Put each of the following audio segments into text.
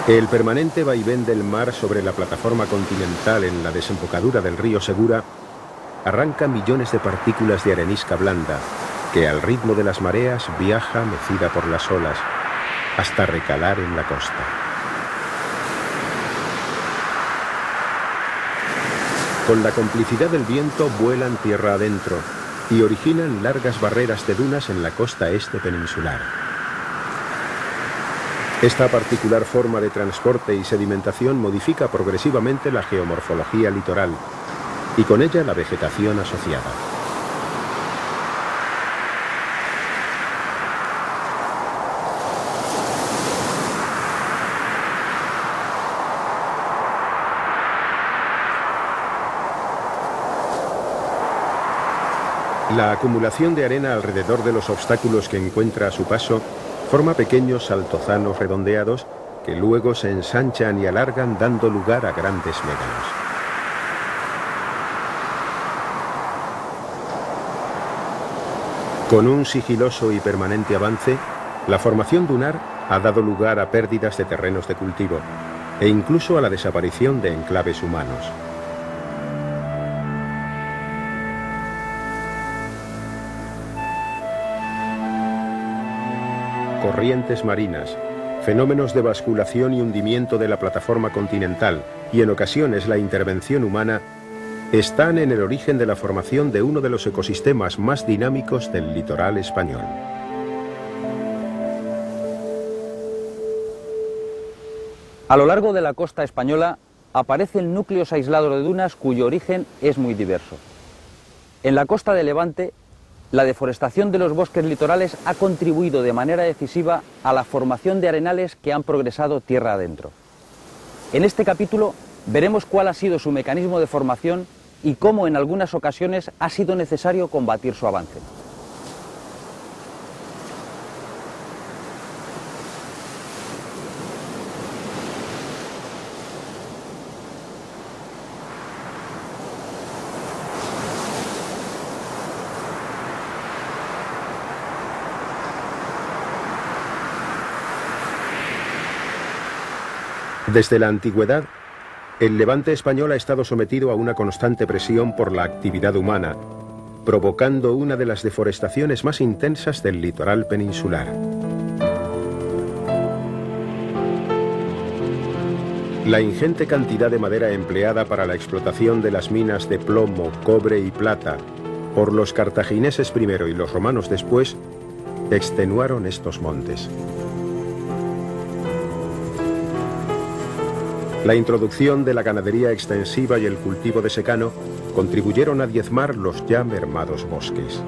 El permanente vaivén del mar sobre la plataforma continental en la desembocadura del río Segura arranca millones de partículas de arenisca blanda que al ritmo de las mareas viaja mecida por las olas hasta recalar en la costa. Con la complicidad del viento vuelan tierra adentro y originan largas barreras de dunas en la costa este peninsular. Esta particular forma de transporte y sedimentación modifica progresivamente la geomorfología litoral y con ella la vegetación asociada. La acumulación de arena alrededor de los obstáculos que encuentra a su paso forma pequeños altozanos redondeados que luego se ensanchan y alargan dando lugar a grandes médanos. Con un sigiloso y permanente avance, la formación dunar ha dado lugar a pérdidas de terrenos de cultivo e incluso a la desaparición de enclaves humanos. Corrientes marinas, fenómenos de basculación y hundimiento de la plataforma continental y en ocasiones la intervención humana están en el origen de la formación de uno de los ecosistemas más dinámicos del litoral español. A lo largo de la costa española aparecen núcleos aislados de dunas cuyo origen es muy diverso. En la costa de Levante, la deforestación de los bosques litorales ha contribuido de manera decisiva a la formación de arenales que han progresado tierra adentro. En este capítulo veremos cuál ha sido su mecanismo de formación y cómo en algunas ocasiones ha sido necesario combatir su avance. Desde la antigüedad, el Levante español ha estado sometido a una constante presión por la actividad humana, provocando una de las deforestaciones más intensas del litoral peninsular. La ingente cantidad de madera empleada para la explotación de las minas de plomo, cobre y plata por los cartagineses primero y los romanos después extenuaron estos montes. La introducción de la ganadería extensiva y el cultivo de secano contribuyeron a diezmar los ya mermados bosques.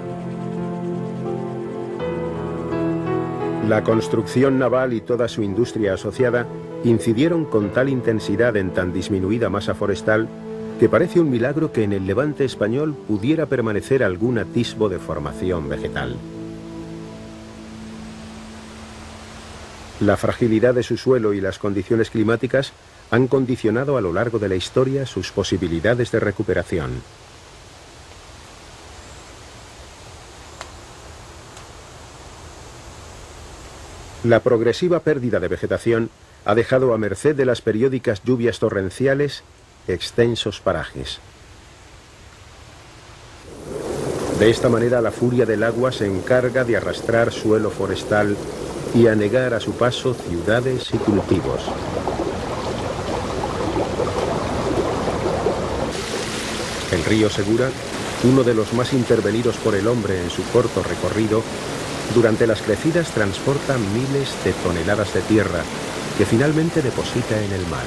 La construcción naval y toda su industria asociada incidieron con tal intensidad en tan disminuida masa forestal que parece un milagro que en el Levante español pudiera permanecer algún atisbo de formación vegetal. La fragilidad de su suelo y las condiciones climáticas han condicionado a lo largo de la historia sus posibilidades de recuperación. La progresiva pérdida de vegetación ha dejado a merced de las periódicas lluvias torrenciales extensos parajes. De esta manera la furia del agua se encarga de arrastrar suelo forestal y anegar a su paso ciudades y cultivos. El río Segura, uno de los más intervenidos por el hombre en su corto recorrido, durante las crecidas transporta miles de toneladas de tierra que finalmente deposita en el mar.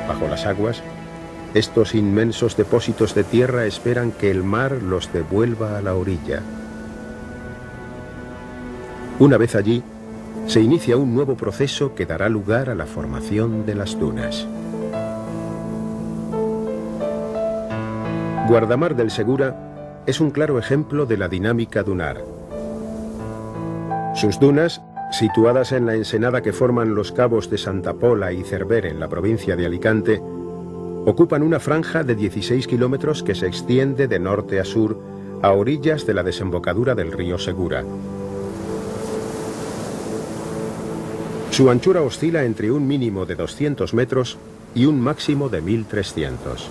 Bajo las aguas, estos inmensos depósitos de tierra esperan que el mar los devuelva a la orilla. Una vez allí, se inicia un nuevo proceso que dará lugar a la formación de las dunas. Guardamar del Segura es un claro ejemplo de la dinámica dunar. Sus dunas, situadas en la ensenada que forman los cabos de Santa Pola y Cerver en la provincia de Alicante, Ocupan una franja de 16 kilómetros que se extiende de norte a sur a orillas de la desembocadura del río Segura. Su anchura oscila entre un mínimo de 200 metros y un máximo de 1300.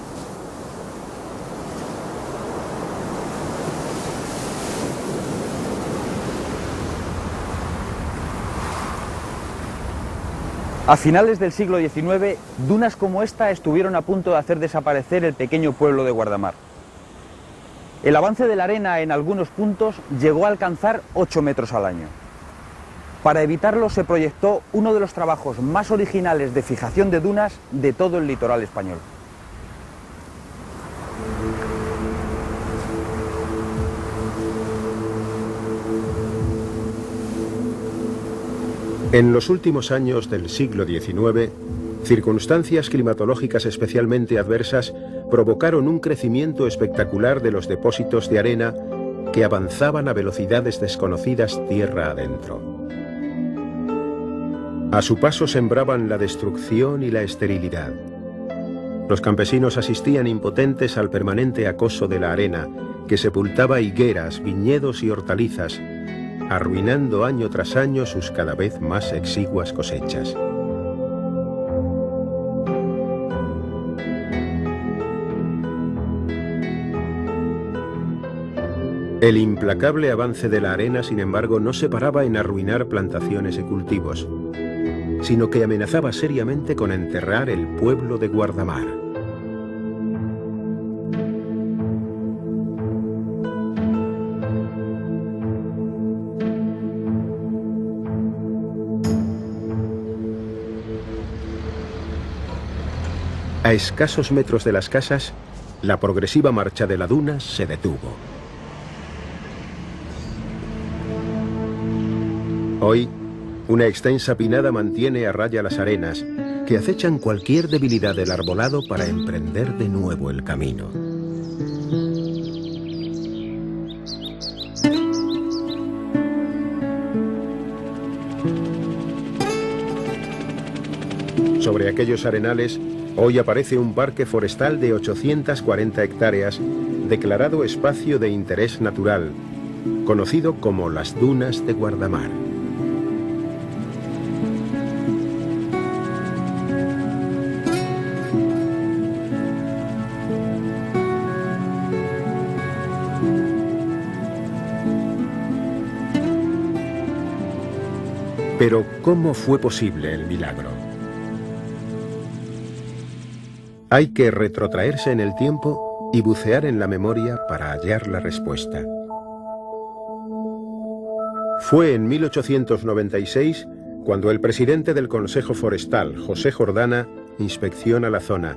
A finales del siglo XIX, dunas como esta estuvieron a punto de hacer desaparecer el pequeño pueblo de Guardamar. El avance de la arena en algunos puntos llegó a alcanzar 8 metros al año. Para evitarlo se proyectó uno de los trabajos más originales de fijación de dunas de todo el litoral español. En los últimos años del siglo XIX, circunstancias climatológicas especialmente adversas provocaron un crecimiento espectacular de los depósitos de arena que avanzaban a velocidades desconocidas tierra adentro. A su paso sembraban la destrucción y la esterilidad. Los campesinos asistían impotentes al permanente acoso de la arena, que sepultaba higueras, viñedos y hortalizas, arruinando año tras año sus cada vez más exiguas cosechas. El implacable avance de la arena, sin embargo, no se paraba en arruinar plantaciones y cultivos, sino que amenazaba seriamente con enterrar el pueblo de Guardamar. A escasos metros de las casas, la progresiva marcha de la duna se detuvo. Hoy, una extensa pinada mantiene a raya las arenas, que acechan cualquier debilidad del arbolado para emprender de nuevo el camino. Sobre aquellos arenales, hoy aparece un parque forestal de 840 hectáreas, declarado espacio de interés natural, conocido como las Dunas de Guardamar. Pero, ¿cómo fue posible el milagro? Hay que retrotraerse en el tiempo y bucear en la memoria para hallar la respuesta. Fue en 1896 cuando el presidente del Consejo Forestal, José Jordana, inspecciona la zona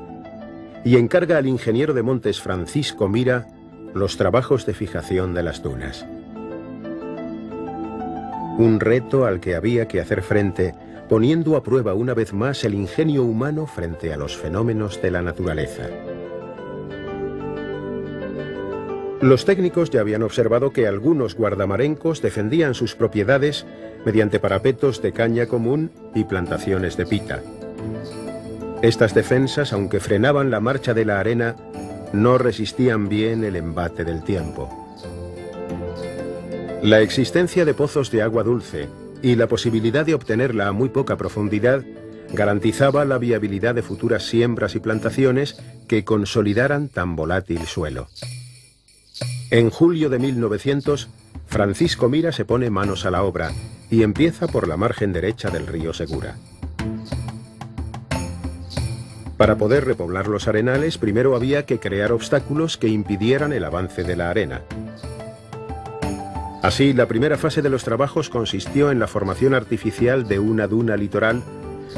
y encarga al ingeniero de montes Francisco Mira los trabajos de fijación de las dunas. Un reto al que había que hacer frente, poniendo a prueba una vez más el ingenio humano frente a los fenómenos de la naturaleza. Los técnicos ya habían observado que algunos guardamarencos defendían sus propiedades mediante parapetos de caña común y plantaciones de pita. Estas defensas, aunque frenaban la marcha de la arena, no resistían bien el embate del tiempo. La existencia de pozos de agua dulce y la posibilidad de obtenerla a muy poca profundidad garantizaba la viabilidad de futuras siembras y plantaciones que consolidaran tan volátil suelo. En julio de 1900, Francisco Mira se pone manos a la obra y empieza por la margen derecha del río Segura. Para poder repoblar los arenales, primero había que crear obstáculos que impidieran el avance de la arena. Así, la primera fase de los trabajos consistió en la formación artificial de una duna litoral,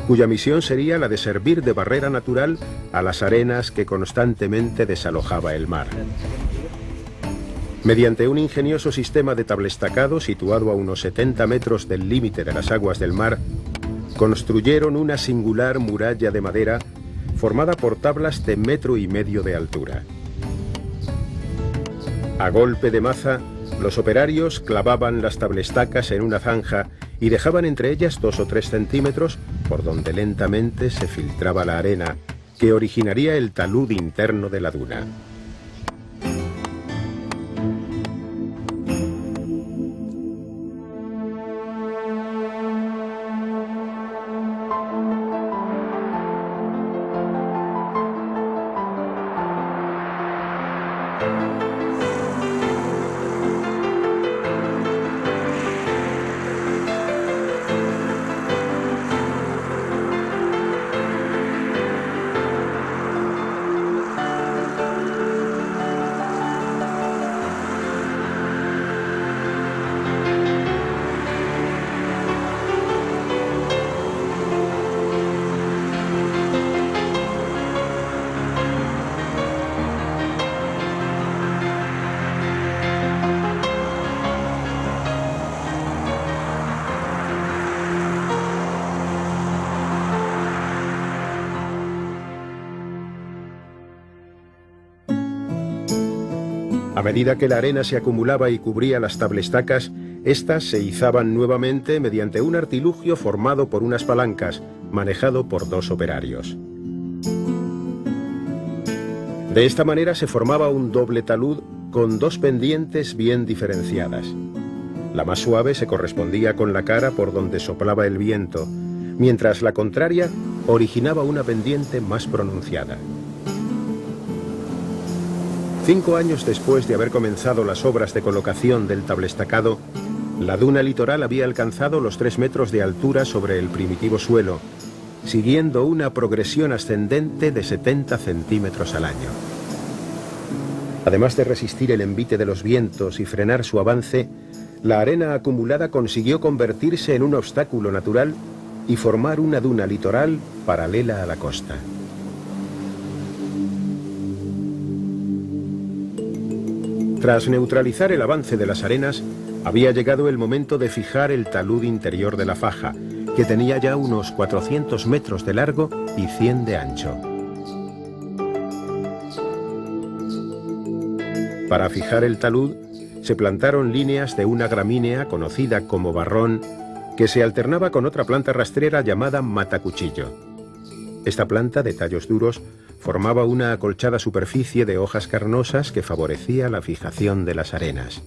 cuya misión sería la de servir de barrera natural a las arenas que constantemente desalojaba el mar. Mediante un ingenioso sistema de tablestacado situado a unos 70 metros del límite de las aguas del mar, construyeron una singular muralla de madera formada por tablas de 1,5 metros de altura. A golpe de maza, los operarios clavaban las tablestacas en una zanja y dejaban entre ellas 2 o 3 centímetros por donde lentamente se filtraba la arena, que originaría el talud interno de la duna. A medida que la arena se acumulaba y cubría las tablestacas, éstas se izaban nuevamente mediante un artilugio formado por unas palancas, manejado por 2 operarios. De esta manera se formaba un doble talud con 2 pendientes bien diferenciadas. La más suave se correspondía con la cara por donde soplaba el viento, mientras la contraria originaba una pendiente más pronunciada. 5 años después de haber comenzado las obras de colocación del tablestacado, la duna litoral había alcanzado los 3 metros de altura sobre el primitivo suelo, siguiendo una progresión ascendente de 70 centímetros al año. Además de resistir el envite de los vientos y frenar su avance, la arena acumulada consiguió convertirse en un obstáculo natural y formar una duna litoral paralela a la costa. Tras neutralizar el avance de las arenas, había llegado el momento de fijar el talud interior de la faja, que tenía ya unos 400 metros de largo y 100 de ancho. Para fijar el talud, se plantaron líneas de una gramínea conocida como barrón, que se alternaba con otra planta rastrera llamada matacuchillo. Esta planta, de tallos duros, formaba una acolchada superficie de hojas carnosas que favorecía la fijación de las arenas.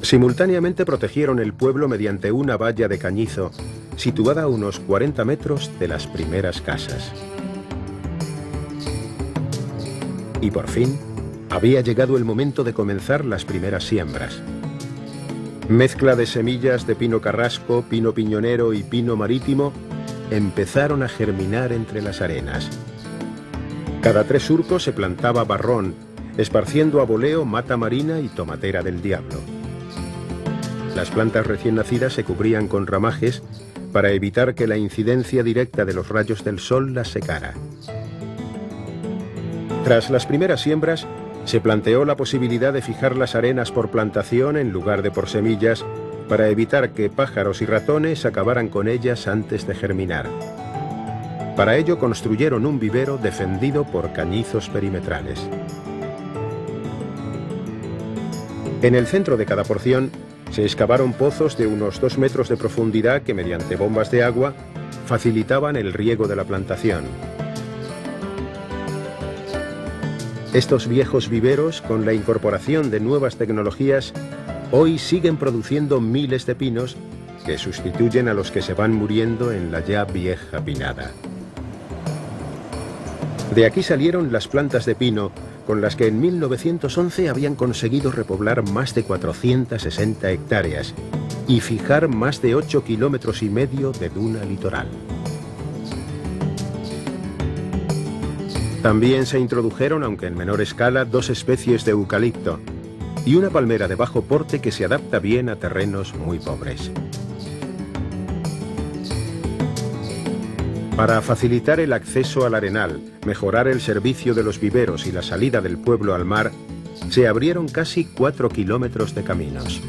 Simultáneamente protegieron el pueblo mediante una valla de cañizo, situada a unos 40 metros de las primeras casas. Y por fin, había llegado el momento de comenzar las primeras siembras. Mezcla de semillas de pino carrasco, pino piñonero y pino marítimo empezaron a germinar entre las arenas. Cada 3 surcos se plantaba barrón, esparciendo a voleo mata marina y tomatera del diablo. Las plantas recién nacidas se cubrían con ramajes para evitar que la incidencia directa de los rayos del sol las secara. Tras las primeras siembras, se planteó la posibilidad de fijar las arenas por plantación en lugar de por semillas, para evitar que pájaros y ratones acabaran con ellas antes de germinar. Para ello construyeron un vivero defendido por cañizos perimetrales. En el centro de cada porción se excavaron pozos de unos 2 metros de profundidad que, mediante bombas de agua, facilitaban el riego de la plantación. Estos viejos viveros, con la incorporación de nuevas tecnologías, hoy siguen produciendo miles de pinos que sustituyen a los que se van muriendo en la ya vieja pinada. De aquí salieron las plantas de pino, con las que en 1911 habían conseguido repoblar más de 460 hectáreas y fijar más de 8,5 kilómetros de duna litoral. También se introdujeron, aunque en menor escala, 2 especies de eucalipto y una palmera de bajo porte que se adapta bien a terrenos muy pobres. Para facilitar el acceso al arenal, mejorar el servicio de los viveros y la salida del pueblo al mar, se abrieron casi 4 kilómetros de caminos.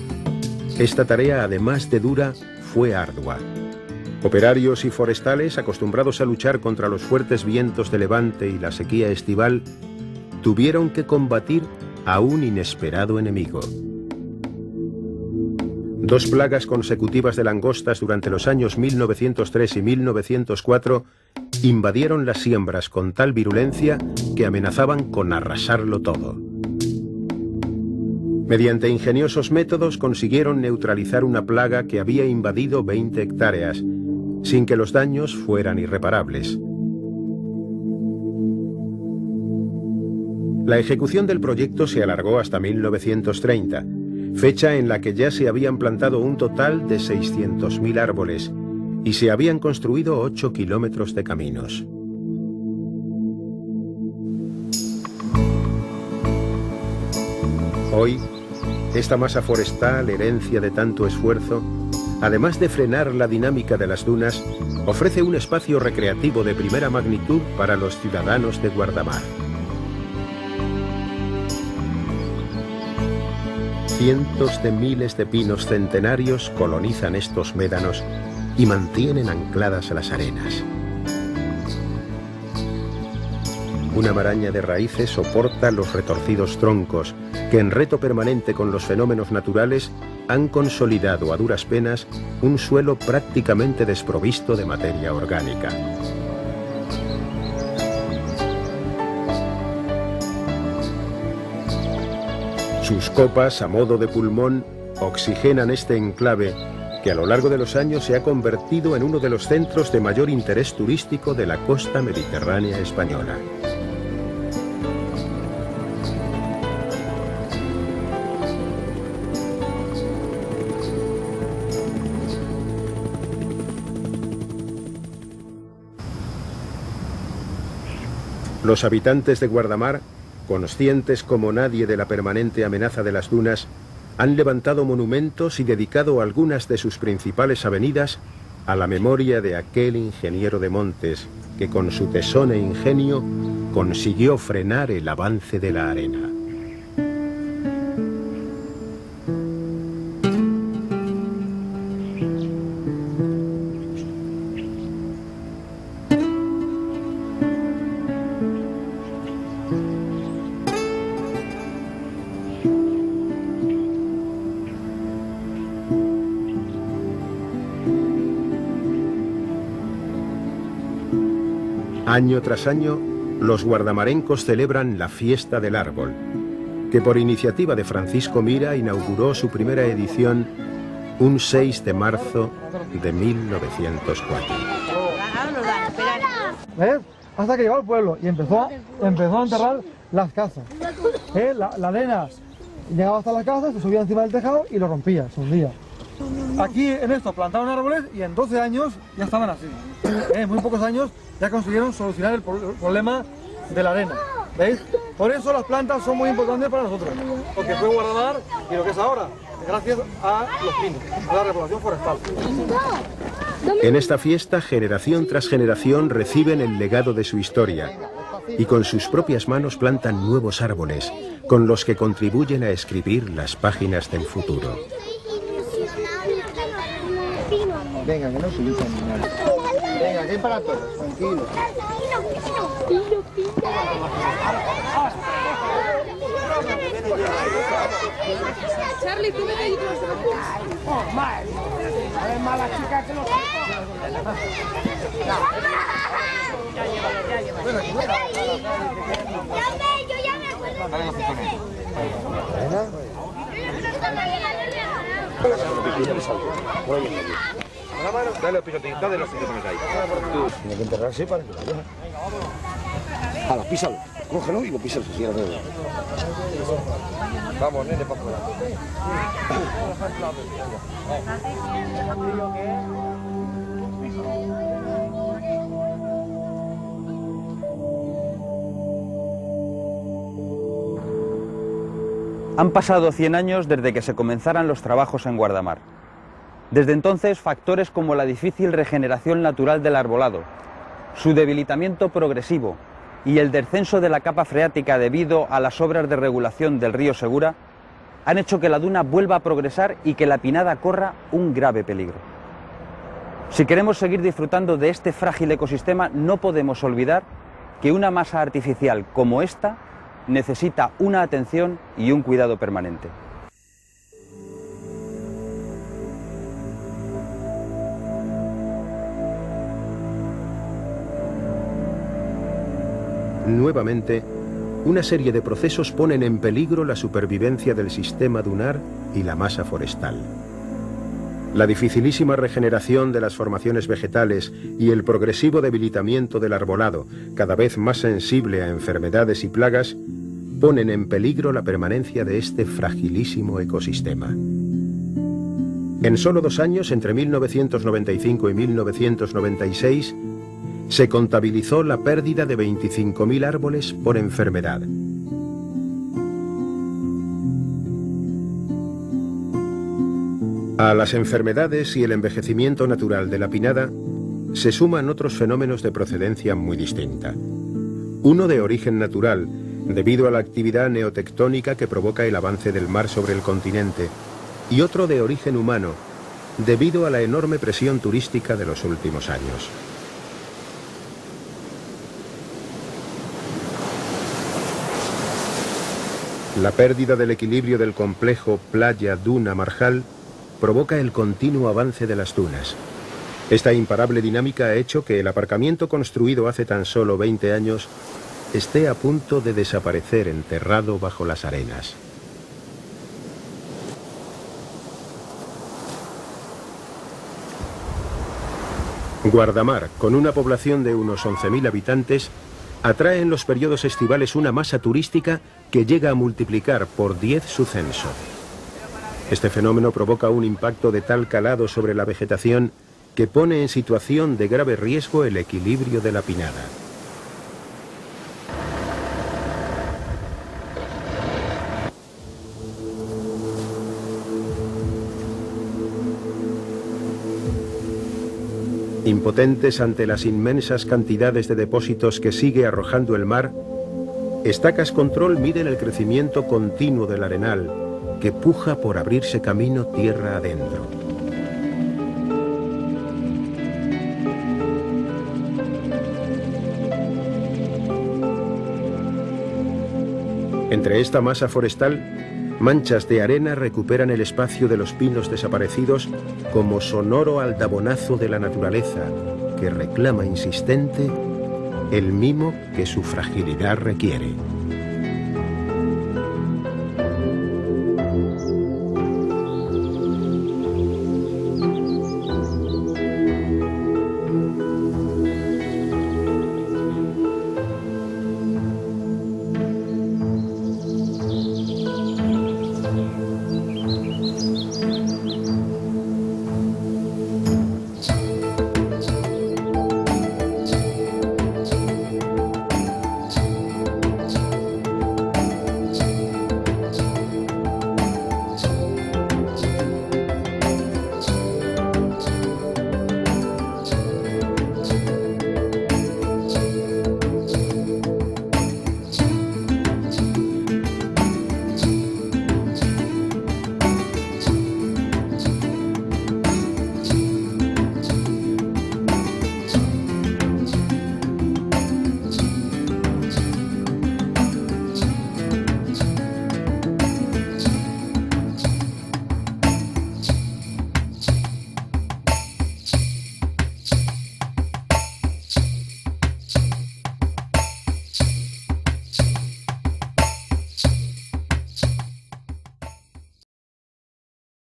Esta tarea, además de dura, fue ardua. Operarios y forestales, acostumbrados a luchar contra los fuertes vientos de levante y la sequía estival, tuvieron que combatir a un inesperado enemigo. 2 plagas consecutivas de langostas durante los años 1903 y 1904 invadieron las siembras con tal virulencia que amenazaban con arrasarlo todo. Mediante ingeniosos métodos consiguieron neutralizar una plaga que había invadido 20 hectáreas, sin que los daños fueran irreparables. La ejecución del proyecto se alargó hasta 1930, fecha en la que ya se habían plantado un total de 600.000 árboles y se habían construido 8 kilómetros de caminos. Hoy, esta masa forestal, herencia de tanto esfuerzo, además de frenar la dinámica de las dunas, ofrece un espacio recreativo de primera magnitud para los ciudadanos de Guardamar. Cientos de miles de pinos centenarios colonizan estos médanos y mantienen ancladas las arenas. Una maraña de raíces soporta los retorcidos troncos que, en reto permanente con los fenómenos naturales, han consolidado a duras penas un suelo prácticamente desprovisto de materia orgánica. Sus copas, a modo de pulmón, oxigenan este enclave que a lo largo de los años se ha convertido en uno de los centros de mayor interés turístico de la costa mediterránea española. Los habitantes de Guardamar, conscientes como nadie de la permanente amenaza de las dunas, han levantado monumentos y dedicado algunas de sus principales avenidas a la memoria de aquel ingeniero de montes que con su tesón e ingenio consiguió frenar el avance de la arena. Año tras año, los guardamarencos celebran la Fiesta del Árbol, que por iniciativa de Francisco Mira inauguró su primera edición un 6 de marzo de 1904. ¿Ves? Hasta que llegó al pueblo y empezó a enterrar las casas. La arena llegaba hasta la casa, se subía encima del tejado y lo rompía, se hundía. Aquí en esto plantaron árboles y en 12 años ya estaban así. En muy pocos años ya consiguieron solucionar el problema de la arena. ¿Veis? Por eso las plantas son muy importantes para nosotros. Porque fue Guardamar y lo que es ahora, gracias a los pinos, a la repoblación forestal. En esta fiesta, generación tras generación reciben el legado de su historia y con sus propias manos plantan nuevos árboles con los que contribuyen a escribir las páginas del futuro. Venga, que no se usan ni nada. Venga, que hay para todos, tranquilo. Charlie, tú vete allí con los ojos. Oh, mal. A ver, mala chica que lo Yo ya me acuerdo. Dale los pisotitos, dale los pisotitos ahí. tiene que enterrarse para que lo vea. Hala, písalo. Cógelo y lo písalo así a la vez. Vamos, nene, para afuera. Han pasado 100 años desde que se comenzaran los trabajos en Guardamar. Desde entonces, factores como la difícil regeneración natural del arbolado, su debilitamiento progresivo y el descenso de la capa freática debido a las obras de regulación del río Segura han hecho que la duna vuelva a progresar y que la pinada corra un grave peligro. Si queremos seguir disfrutando de este frágil ecosistema, no podemos olvidar que una masa artificial como esta necesita una atención y un cuidado permanente. nuevamente, una serie de procesos ponen en peligro la supervivencia del sistema dunar y la masa forestal. La dificilísima regeneración de las formaciones vegetales y el progresivo debilitamiento del arbolado, cada vez más sensible a enfermedades y plagas, ponen en peligro la permanencia de este fragilísimo ecosistema. En solo 2 años, entre 1995 y 1996, se contabilizó la pérdida de 25.000 árboles por enfermedad. A las enfermedades y el envejecimiento natural de la pinada se suman otros fenómenos de procedencia muy distinta. Uno de origen natural, debido a la actividad neotectónica que provoca el avance del mar sobre el continente, y otro de origen humano, debido a la enorme presión turística de los últimos años. La pérdida del equilibrio del complejo playa-duna-marjal provoca el continuo avance de las dunas. Esta imparable dinámica ha hecho que el aparcamiento construido hace tan solo 20 años esté a punto de desaparecer enterrado bajo las arenas. Guardamar, con una población de unos 11.000 habitantes, atrae en los periodos estivales una masa turística que llega a multiplicar por 10 su censo. Este fenómeno provoca un impacto de tal calado sobre la vegetación que pone en situación de grave riesgo el equilibrio de la pinada. Impotentes ante las inmensas cantidades de depósitos que sigue arrojando el mar, estacas control miden el crecimiento continuo del arenal, que puja por abrirse camino tierra adentro. Entre esta masa forestal, manchas de arena recuperan el espacio de los pinos desaparecidos como sonoro aldabonazo de la naturaleza, que reclama insistente el mimo que su fragilidad requiere.